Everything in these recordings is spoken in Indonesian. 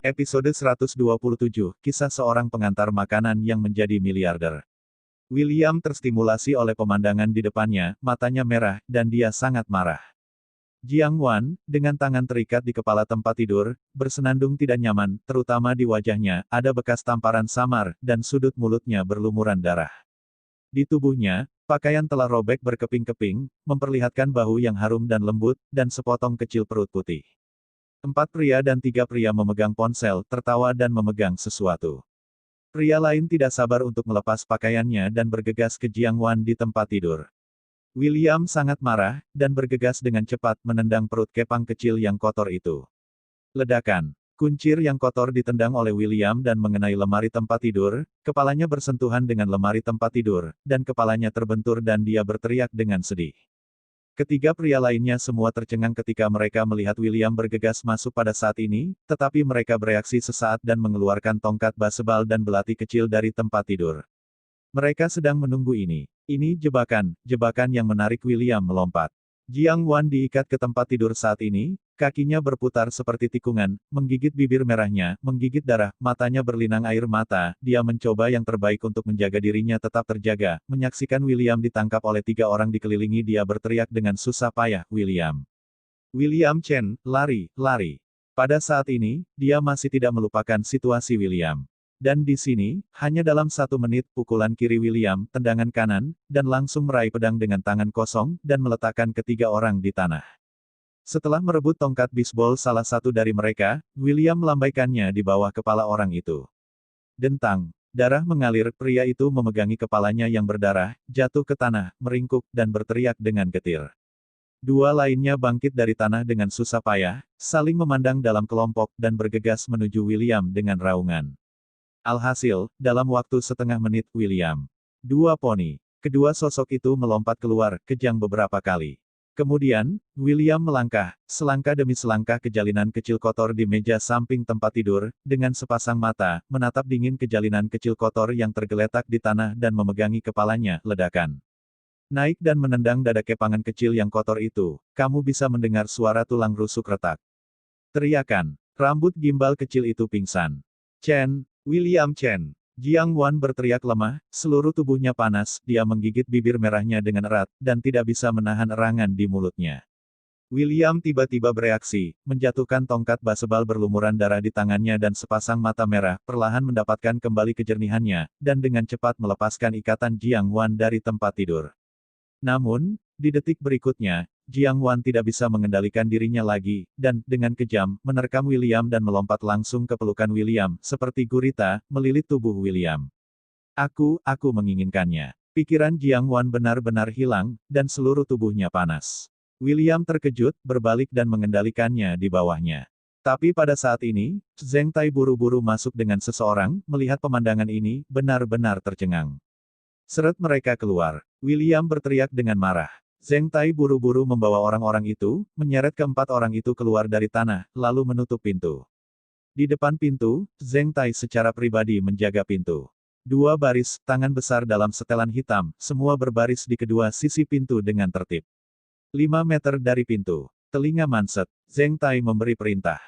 Episode 127, Kisah Seorang Pengantar Makanan yang Menjadi Miliarder. William terstimulasi oleh pemandangan di depannya, matanya merah, dan dia sangat marah. Jiang Wan, dengan tangan terikat di kepala tempat tidur, bersenandung tidak nyaman, terutama di wajahnya, ada bekas tamparan samar, dan sudut mulutnya berlumuran darah. Di tubuhnya, pakaian telah robek berkeping-keping, memperlihatkan bahu yang harum dan lembut, dan sepotong kecil perut putih. 4 pria dan 3 pria memegang ponsel, tertawa dan memegang sesuatu. Pria lain tidak sabar untuk melepas pakaiannya dan bergegas ke Jiang Wan di tempat tidur. William sangat marah, dan bergegas dengan cepat menendang perut kepang kecil yang kotor itu. Ledakan. Kuncir yang kotor ditendang oleh William dan mengenai lemari tempat tidur, kepalanya bersentuhan dengan lemari tempat tidur, dan kepalanya terbentur dan dia berteriak dengan sedih. Ketiga pria lainnya semua tercengang ketika mereka melihat William bergegas masuk pada saat ini, tetapi mereka bereaksi sesaat dan mengeluarkan tongkat baseball dan belati kecil dari tempat tidur. Mereka sedang menunggu ini. Ini jebakan, jebakan yang menarik William melompat. Jiang Wan diikat ke tempat tidur saat ini, kakinya berputar seperti tikungan, menggigit bibir merahnya, menggigit darah, matanya berlinang air mata, dia mencoba yang terbaik untuk menjaga dirinya tetap terjaga, menyaksikan William ditangkap oleh 3 orang dikelilingi dia berteriak dengan susah payah, William. William Chen, lari, lari. Pada saat ini, dia masih tidak melupakan situasi William. Dan di sini, hanya dalam 1 menit, pukulan kiri William, tendangan kanan, dan langsung meraih pedang dengan tangan kosong, dan meletakkan ketiga orang di tanah. Setelah merebut tongkat bisbol salah satu dari mereka, William melambaikannya di bawah kepala orang itu. Dentang. Darah mengalir, pria itu memegangi kepalanya yang berdarah, jatuh ke tanah, meringkuk, dan berteriak dengan getir. 2 lainnya bangkit dari tanah dengan susah payah, saling memandang dalam kelompok, dan bergegas menuju William dengan raungan. Alhasil, dalam waktu setengah menit, William. 2 poni. Kedua sosok itu melompat keluar, kejang beberapa kali. Kemudian, William melangkah, selangkah demi selangkah ke jalinan kecil kotor di meja samping tempat tidur, dengan sepasang mata, menatap dingin ke jalinan kecil kotor yang tergeletak di tanah dan memegangi kepalanya, ledakan. Naik dan menendang dada kepangan kecil yang kotor itu, kamu bisa mendengar suara tulang rusuk retak. Teriakan. Rambut gimbal kecil itu pingsan. Chen. William Chen. Jiang Wan berteriak lemah, seluruh tubuhnya panas, dia menggigit bibir merahnya dengan erat, dan tidak bisa menahan erangan di mulutnya. William tiba-tiba bereaksi, menjatuhkan tongkat baseball berlumuran darah di tangannya dan sepasang mata merah, perlahan mendapatkan kembali kejernihannya, dan dengan cepat melepaskan ikatan Jiang Wan dari tempat tidur. Namun, di detik berikutnya, Jiang Wan tidak bisa mengendalikan dirinya lagi, dan, dengan kejam, menerkam William dan melompat langsung ke pelukan William, seperti gurita, melilit tubuh William. Aku menginginkannya. Pikiran Jiang Wan benar-benar hilang, dan seluruh tubuhnya panas. William terkejut, berbalik dan mengendalikannya di bawahnya. Tapi pada saat ini, Zheng Tai buru-buru masuk dengan seseorang, melihat pemandangan ini, benar-benar tercengang. Seret mereka keluar. William berteriak dengan marah. Zheng Tai buru-buru membawa orang-orang itu, menyeret ke-4 orang itu keluar dari tanah, lalu menutup pintu. Di depan pintu, Zheng Tai secara pribadi menjaga pintu. 2 baris, tangan besar dalam setelan hitam, semua berbaris di kedua sisi pintu dengan tertib. 5 meter dari pintu. Telinga manset. Zheng Tai memberi perintah.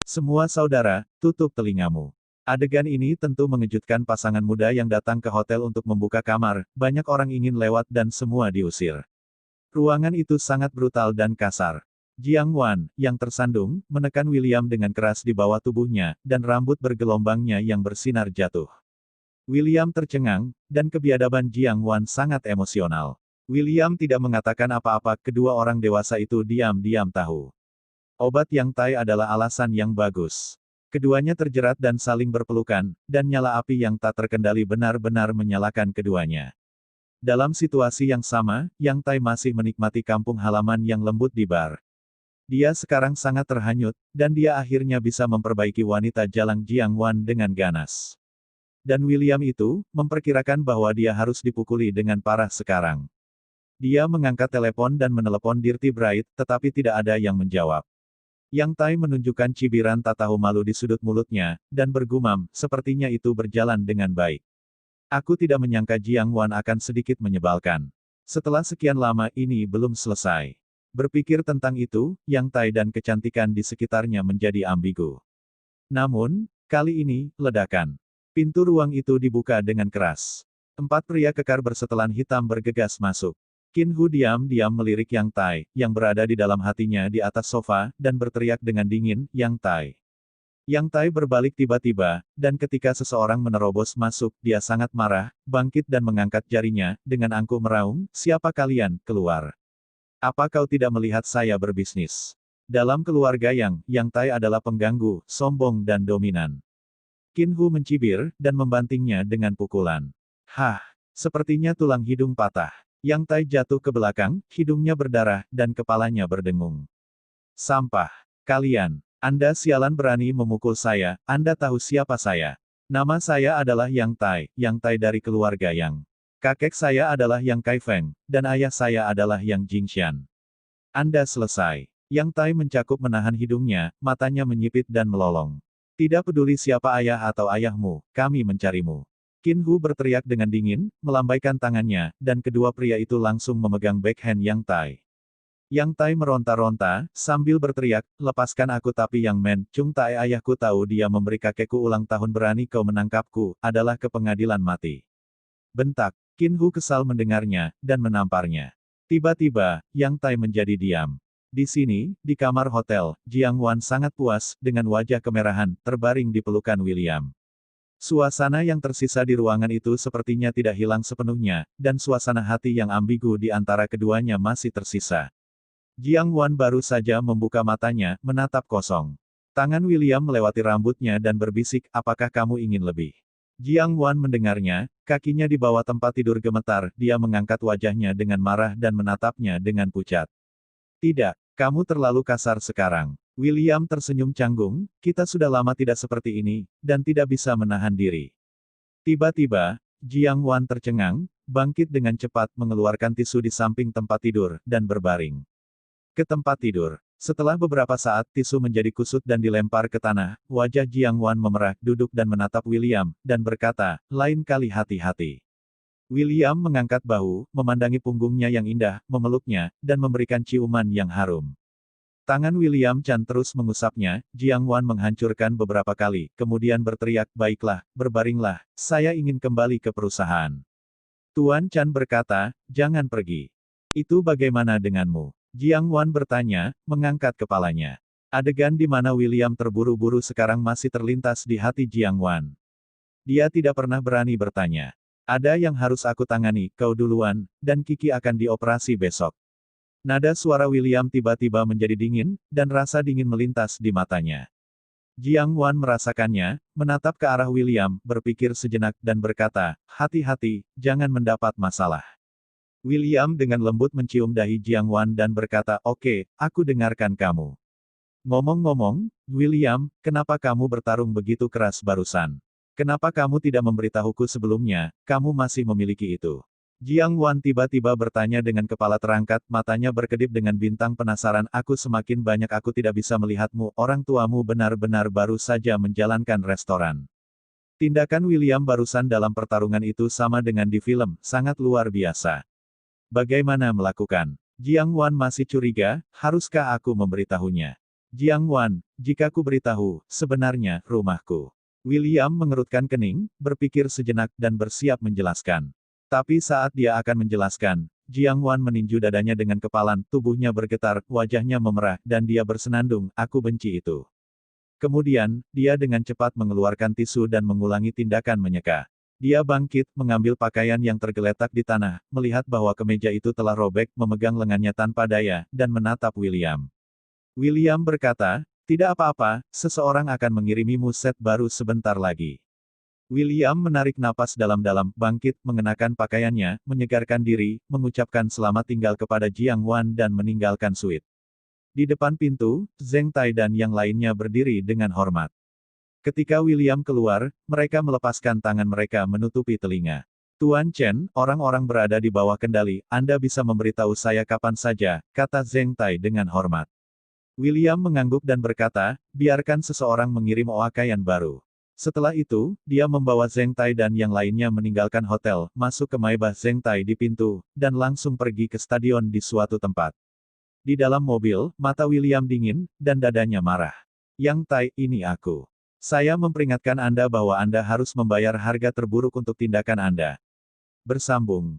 Semua saudara, tutup telingamu. Adegan ini tentu mengejutkan pasangan muda yang datang ke hotel untuk membuka kamar, banyak orang ingin lewat dan semua diusir. Ruangan itu sangat brutal dan kasar. Jiang Wan, yang tersandung, menekan William dengan keras di bawah tubuhnya, dan rambut bergelombangnya yang bersinar jatuh. William tercengang, dan kebiadaban Jiang Wan sangat emosional. William tidak mengatakan apa-apa, kedua orang dewasa itu diam-diam tahu. Obat yang Tai adalah alasan yang bagus. Keduanya terjerat dan saling berpelukan, dan nyala api yang tak terkendali benar-benar menyalakan keduanya. Dalam situasi yang sama, Yang Tai masih menikmati kampung halaman yang lembut di bar. Dia sekarang sangat terhanyut, dan dia akhirnya bisa memperbaiki wanita jalang Jiang Wan dengan ganas. Dan William itu, memperkirakan bahwa dia harus dipukuli dengan parah sekarang. Dia mengangkat telepon dan menelepon Dirty Bright, tetapi tidak ada yang menjawab. Yang Tai menunjukkan cibiran tak tahu malu di sudut mulutnya, dan bergumam, sepertinya itu berjalan dengan baik. Aku tidak menyangka Jiang Wan akan sedikit menyebalkan. Setelah sekian lama ini belum selesai. Berpikir tentang itu, Yang Tai dan kecantikan di sekitarnya menjadi ambigu. Namun, kali ini, ledakan. Pintu ruang itu dibuka dengan keras. 4 pria kekar bersetelan hitam bergegas masuk. Qin Hu diam-diam melirik Yang Tai, yang berada di dalam hatinya di atas sofa, dan berteriak dengan dingin, Yang Tai. Yang Tai berbalik tiba-tiba, dan ketika seseorang menerobos masuk, dia sangat marah, bangkit dan mengangkat jarinya, dengan angkuh meraung, siapa kalian, keluar. Apa kau tidak melihat saya berbisnis? Dalam keluarga Yang Tai adalah pengganggu, sombong dan dominan. Qin Hu mencibir, dan membantingnya dengan pukulan. Hah, sepertinya tulang hidung patah. Yang Tai jatuh ke belakang, hidungnya berdarah, dan kepalanya berdengung. Sampah. Kalian. Anda sialan berani memukul saya, Anda tahu siapa saya. Nama saya adalah Yang Tai dari keluarga Yang. Kakek saya adalah Yang Kaifeng, dan ayah saya adalah Yang Jingxian. Anda selesai. Yang Tai mencakup menahan hidungnya, matanya menyipit dan melolong. Tidak peduli siapa ayah atau ayahmu, kami mencarimu. Qin Hu berteriak dengan dingin, melambaikan tangannya, dan kedua pria itu langsung memegang backhand Yang Tai. Yang Tai meronta-ronta, sambil berteriak, lepaskan aku tapi Yang Men, Chung Tai ayahku tahu dia memberi kakekku ulang tahun berani kau menangkapku, adalah ke pengadilan mati. Bentak, Qin Hu kesal mendengarnya, dan menamparnya. Tiba-tiba, Yang Tai menjadi diam. Di sini, di kamar hotel, Jiang Wan sangat puas, dengan wajah kemerahan, terbaring di pelukan William. Suasana yang tersisa di ruangan itu sepertinya tidak hilang sepenuhnya, dan suasana hati yang ambigu di antara keduanya masih tersisa. Jiang Wan baru saja membuka matanya, menatap kosong. Tangan William melewati rambutnya dan berbisik, apakah kamu ingin lebih? Jiang Wan mendengarnya, kakinya di bawah tempat tidur gemetar, dia mengangkat wajahnya dengan marah dan menatapnya dengan pucat. Tidak, kamu terlalu kasar sekarang. William tersenyum canggung, kita sudah lama tidak seperti ini, dan tidak bisa menahan diri. Tiba-tiba, Jiang Wan tercengang, bangkit dengan cepat mengeluarkan tisu di samping tempat tidur, dan berbaring ke tempat tidur. Setelah beberapa saat tisu menjadi kusut dan dilempar ke tanah, wajah Jiang Wan memerah, duduk dan menatap William, dan berkata, lain kali hati-hati. William mengangkat bahu, memandangi punggungnya yang indah, memeluknya, dan memberikan ciuman yang harum. Tangan William Chan terus mengusapnya, Jiang Wan menghancurkan beberapa kali, kemudian berteriak, baiklah, berbaringlah, saya ingin kembali ke perusahaan. Tuan Chan berkata, jangan pergi. Itu bagaimana denganmu? Jiang Wan bertanya, mengangkat kepalanya. Adegan di mana William terburu-buru sekarang masih terlintas di hati Jiang Wan. Dia tidak pernah berani bertanya. Ada yang harus aku tangani, kau duluan, dan Kiki akan dioperasi besok. Nada suara William tiba-tiba menjadi dingin, dan rasa dingin melintas di matanya. Jiang Wan merasakannya, menatap ke arah William, berpikir sejenak, dan berkata, hati-hati, jangan mendapat masalah. William dengan lembut mencium dahi Jiang Wan dan berkata, oke, aku dengarkan kamu. Ngomong-ngomong, William, kenapa kamu bertarung begitu keras barusan? Kenapa kamu tidak memberitahuku sebelumnya, kamu masih memiliki itu? Jiang Wan tiba-tiba bertanya dengan kepala terangkat, matanya berkedip dengan bintang penasaran, aku semakin banyak aku tidak bisa melihatmu, orang tuamu benar-benar baru saja menjalankan restoran. Tindakan William barusan dalam pertarungan itu sama dengan di film, sangat luar biasa. Bagaimana melakukan? Jiang Wan masih curiga, haruskah aku memberitahunya? Jiang Wan, jika ku beritahu, sebenarnya, rumahku. William mengerutkan kening, berpikir sejenak, dan bersiap menjelaskan. Tapi saat dia akan menjelaskan, Jiang Wan meninju dadanya dengan kepalan, tubuhnya bergetar, wajahnya memerah, dan dia bersenandung, aku benci itu. Kemudian, dia dengan cepat mengeluarkan tisu dan mengulangi tindakan menyeka. Dia bangkit, mengambil pakaian yang tergeletak di tanah, melihat bahwa kemeja itu telah robek, memegang lengannya tanpa daya, dan menatap William. William berkata, tidak apa-apa, seseorang akan mengirimimu set baru sebentar lagi. William menarik napas dalam-dalam, bangkit, mengenakan pakaiannya, menyegarkan diri, mengucapkan selamat tinggal kepada Jiang Wan dan meninggalkan suite. Di depan pintu, Zheng Tai dan yang lainnya berdiri dengan hormat. Ketika William keluar, mereka melepaskan tangan mereka menutupi telinga. Tuan Chen, orang-orang berada di bawah kendali, Anda bisa memberitahu saya kapan saja, kata Zheng Tai dengan hormat. William mengangguk dan berkata, biarkan seseorang mengirim pakaian baru. Setelah itu, dia membawa Zheng Tai dan yang lainnya meninggalkan hotel, masuk ke Maybach Zheng Tai di pintu, dan langsung pergi ke stadion di suatu tempat. Di dalam mobil, mata William dingin, dan dadanya marah. Yang Tai, ini aku. Saya memperingatkan Anda bahwa Anda harus membayar harga terburuk untuk tindakan Anda. Bersambung.